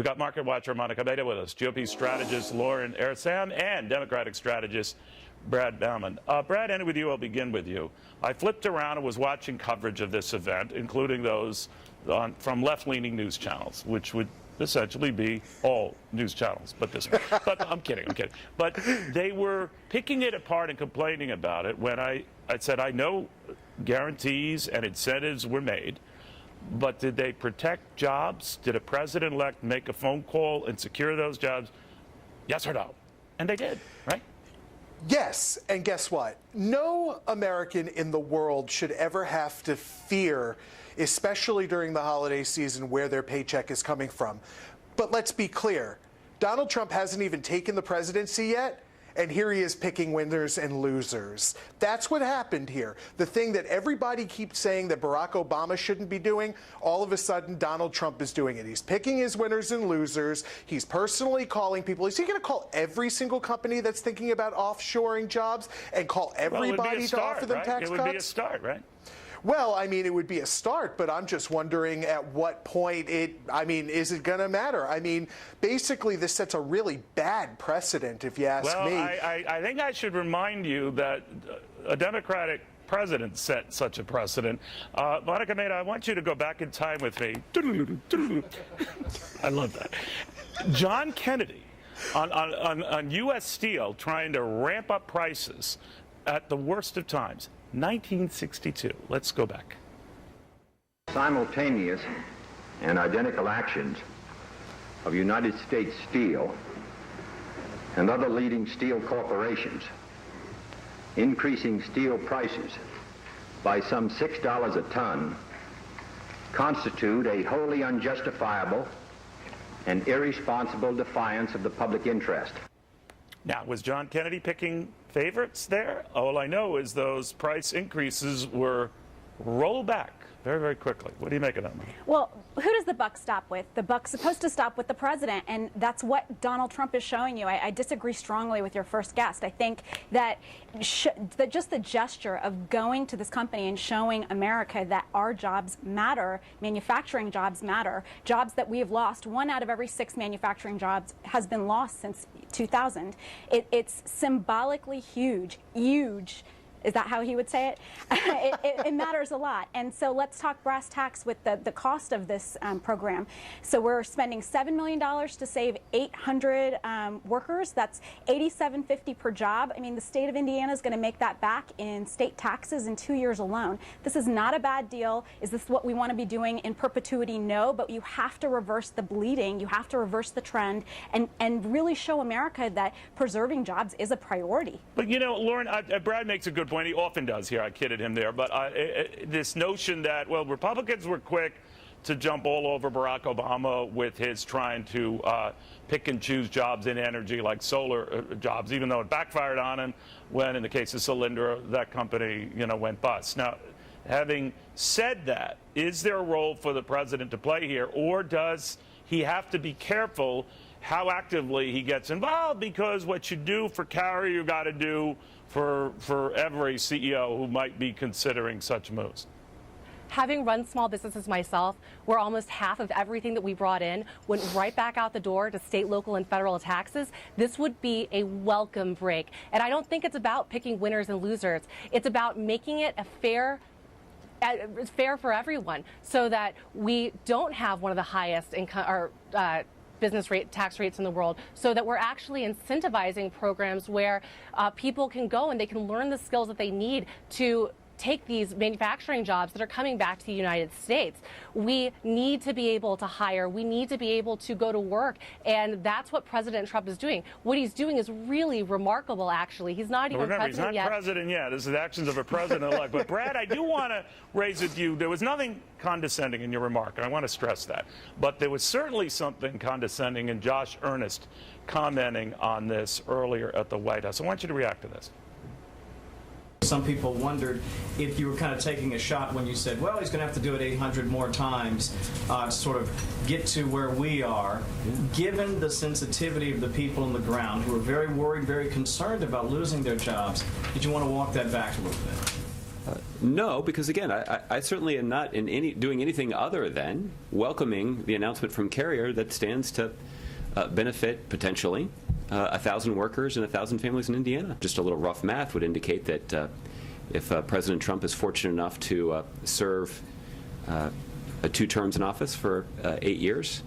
got market watcher Monica Mehta with us, GOP strategist Lauren Ehrsam, and Democratic strategist Brad Bauman. Brad, ending with you, I'll begin with you. I flipped around and was watching coverage of this event, including those from left-leaning news channels, which would essentially be all news channels, but this one. But I'm kidding. But they were picking it apart and complaining about it when I said, I know guarantees and incentives were made, but did they protect jobs? Did a president-elect make a phone call and secure those jobs? Yes or no? And they did, right? Yes, and guess what? No American in the world should ever have to fear, especially during the holiday season, where their paycheck is coming from. But let's be clear, Donald Trump hasn't even taken the presidency yet, and here he is picking winners and losers. That's what happened here. The thing that everybody keeps saying that Barack Obama shouldn't be doing, all of a sudden Donald Trump is doing it. He's picking his winners and losers. He's personally calling people. Is he going to call every single company that's thinking about offshoring jobs and call everybody to offer them tax cuts? It would be a start, right? Well, I mean, it would be a start, but I'm just wondering at what point is it going to matter? I mean, basically, this sets a really bad precedent, if you ask me. Well, I think I should remind you that a Democratic president set such a precedent. Monica Mehta, I want you to go back in time with me. I love that. John Kennedy on U.S. Steel trying to ramp up prices at the worst of times. 1962. Let's go back. Simultaneous and identical actions of United States Steel and other leading steel corporations increasing steel prices by some $6 a ton constitute a wholly unjustifiable and irresponsible defiance of the public interest. Now, was John Kennedy picking favorites there? All I know is those price increases were rolled back very, very quickly. What do you make of that, Mike? Well, who does the buck stop with? The buck's supposed to stop with the president, and that's what Donald Trump is showing you. I disagree strongly with your first guest. I think that just the gesture of going to this company and showing America that our jobs matter, manufacturing jobs matter, jobs that we have lost. 1 out of every 6 manufacturing jobs has been lost since 2000. It's symbolically huge. Is that how he would say it? It matters a lot. And so let's talk brass tacks with the cost of this program. So we're spending $7 million to save 800 workers. That's $87.50 per job. I mean, the state of Indiana is going to make that back in state taxes in 2 years alone. This is not a bad deal. Is this what we want to be doing in perpetuity? No, but you have to reverse the bleeding. You have to reverse the trend and really show America that preserving jobs is a priority. But, you know, Lauren, Brad makes a good point. He often does here. I kidded him there. But this notion that, well, Republicans were quick to jump all over Barack Obama with his trying to pick and choose jobs in energy like solar jobs, even though it backfired on him when, in the case of Solyndra, that company, you know, went bust. Now, having said that, is there a role for the president to play here, or does he have to be careful how actively he gets involved? Because what you do for Carrier, you got to do for every CEO who might be considering such moves. Having run small businesses myself, where almost half of everything that we brought in went right back out the door to state, local, and federal taxes, this would be a welcome break. And I don't think it's about picking winners and losers. It's about making it a fair for everyone, so that we don't have one of the highest income or business tax rates in the world, so that we're actually incentivizing programs where people can go and they can learn the skills that they need to take these manufacturing jobs that are coming back to the United States. We need to be able to hire. We need to be able to go to work. And that's what President Trump is doing. What he's doing is really remarkable, actually. He's not even president yet. He's not president yet. This is the actions of a president-elect. But, Brad, I do want to raise with you, there was nothing condescending in your remark, and I want to stress that. But there was certainly something condescending in Josh Earnest commenting on this earlier at the White House. I want you to react to this. Some people wondered if you were kind of taking a shot when you said, well, he's going to have to do it 800 more times to sort of get to where we are. Given the sensitivity of the people on the ground who are very worried, very concerned about losing their jobs, did you want to walk that back a little bit? No, because again, I certainly am not doing anything other than welcoming the announcement from Carrier that stands to benefit potentially 1,000 workers and 1,000 families in Indiana. Just a little rough math would indicate that if President Trump is fortunate enough to serve 2 terms in office for 8 years,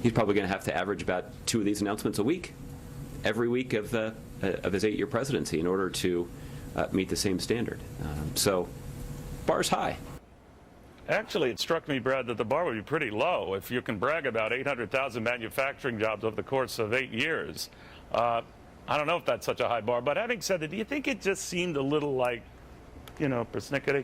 he's probably going to have to average about 2 of these announcements a week, every week of his 8-year presidency, in order to meet the same standard. So, bar's high. Actually, it struck me, Brad, that the bar would be pretty low if you can brag about 800,000 manufacturing jobs over the course of 8 years. I don't know if that's such a high bar, but having said that, do you think it just seemed a little like, persnickety?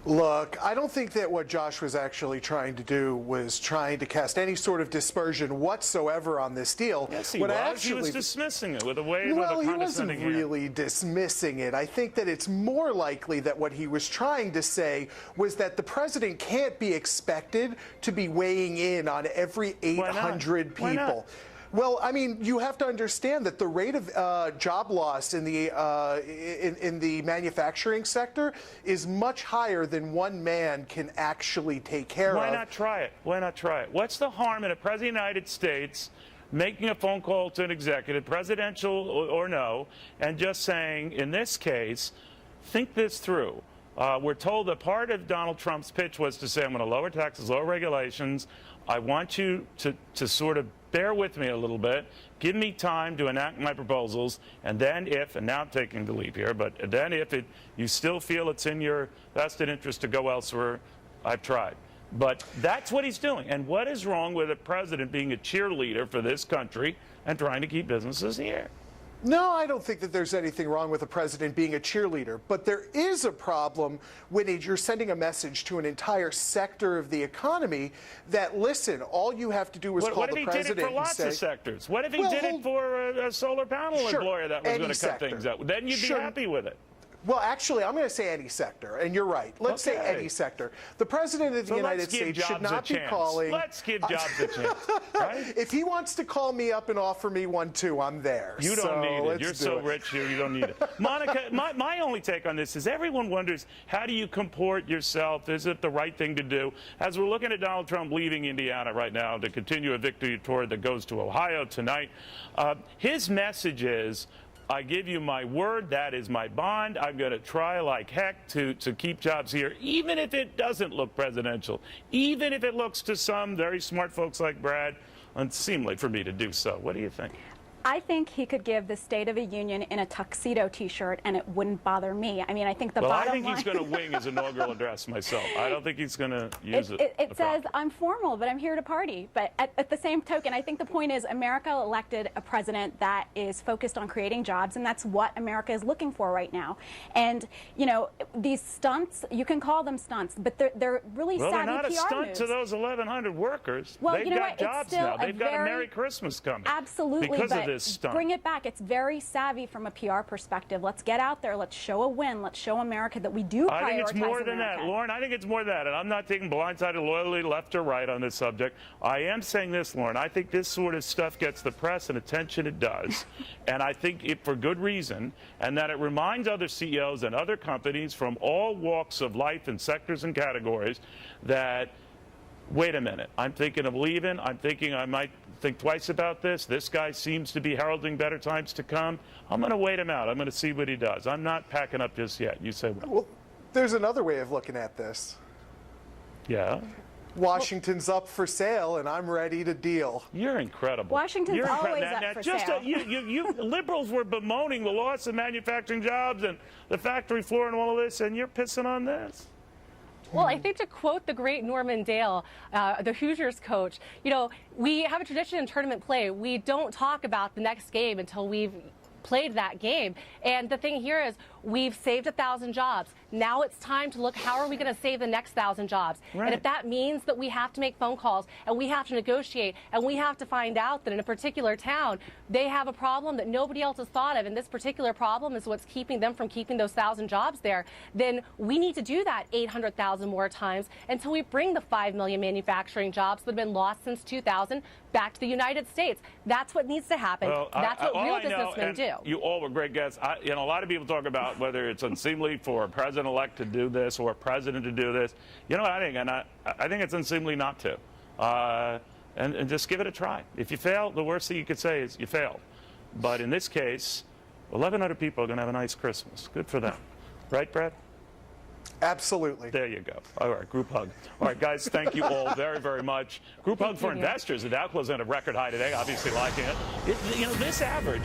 Look, I don't think that what Josh was actually trying to do was trying to cast any sort of dispersion whatsoever on this deal. Yes, he was. He was dismissing it with a wave of a condescending he wasn't really dismissing it. I think that it's more likely that what he was trying to say was that the president can't be expected to be weighing in on every 800 people. Why not? Well, I mean, you have to understand that the rate of job loss in the manufacturing sector is much higher than one man can actually take care of. Why not try it? Why not try it? What's the harm in a president of the United States making a phone call to an executive, presidential or no, and just saying, in this case, think this through. We're told that part of Donald Trump's pitch was to say, I'm going to lower taxes, lower regulations. I want you to sort of bear with me a little bit, give me time to enact my proposals, and then if, and now I'm taking the leap here, but then if you still feel it's in your vested interest to go elsewhere, I've tried. But that's what he's doing. And what is wrong with a president being a cheerleader for this country and trying to keep businesses here? No, I don't think that there's anything wrong with a president being a cheerleader, but there is a problem when you're sending a message to an entire sector of the economy that, listen, all you have to do is call the president and say... What if he did it for lots of sectors? What if he did it for a solar panel employer that was going to cut things out? Then you'd be happy with it. Well, actually, I'm going to say any sector, and you're right. Let's say any sector. The President of the United States should not be calling... Let's give Jobs a chance, right? If he wants to call me up and offer me one, too, I'm there. You don't need it. You're so rich here, you don't need it. Monica, my only take on this is everyone wonders, how do you comport yourself? Is it the right thing to do? As we're looking at Donald Trump leaving Indiana right now to continue a victory tour that goes to Ohio tonight, his message is... I give you my word, that is my bond. I'm going to try like heck to keep jobs here, even if it doesn't look presidential, even if it looks to some very smart folks like Brad unseemly for me to do so. What do you think? I think he could give the State of the Union in a tuxedo T-shirt, and it wouldn't bother me. I mean, I think the bottom line... I think he's going to wing his inaugural address myself. I don't think he's going to use it. It says, I'm formal, but I'm here to party. But at the same token, I think the point is America elected a president that is focused on creating jobs, and that's what America is looking for right now. And, these stunts, you can call them stunts, but they're really savvy PR moves. Well, they're not a stunt to those 1,100 workers. Well, They've got jobs now. They've got a Merry Christmas coming. Absolutely, because of this stunt. Bring it back. It's very savvy from a PR perspective. Let's get out there. Let's show a win. Let's show America that we do prioritize I think it's more than America. that, Lauren. I think it's more than that. And I'm not taking blindsided loyalty left or right on this subject. I am saying this, Lauren. I think this sort of stuff gets the press and attention it does. And I think it for good reason. And that it reminds other CEOs and other companies from all walks of life and sectors and categories that, wait a minute, I'm thinking of leaving. I'm thinking I might think twice about this. This guy seems to be heralding better times to come. I'm going to wait him out. I'm going to see what he does. I'm not packing up just yet. You say what? Well, there's another way of looking at this. Yeah? Washington's up for sale, and I'm ready to deal. You're incredible. Washington's always up for sale. You liberals were bemoaning the loss of manufacturing jobs and the factory floor and all of this, and you're pissing on this. Well, I think to quote the great Norman Dale, the Hoosiers coach, we have a tradition in tournament play. We don't talk about the next game until we've played that game. And the thing here is we've saved 1,000 jobs. Now it's time to look, how are we going to save the next 1,000 jobs? Right. And if that means that we have to make phone calls and we have to negotiate and we have to find out that in a particular town they have a problem that nobody else has thought of, and this particular problem is what's keeping them from keeping those 1,000 jobs there, then we need to do that 800,000 more times until we bring the 5 million manufacturing jobs that have been lost since 2000 back to the United States. That's what needs to happen. Well, that's what real businessmen do. you. You all were great guests. A lot of people talk about whether it's unseemly for a president-elect to do this or a president to do this. You know what I think? And I think it's unseemly not to. And just give it a try. If you fail, the worst thing you could say is you failed. But in this case, 1,100 people are going to have a nice Christmas. Good for them. Right, Brad? Absolutely. There you go. All right, group hug. All right, guys, thank you all very, very much. Group hug for investors. The Dow closed at a record high today, obviously liking it. This average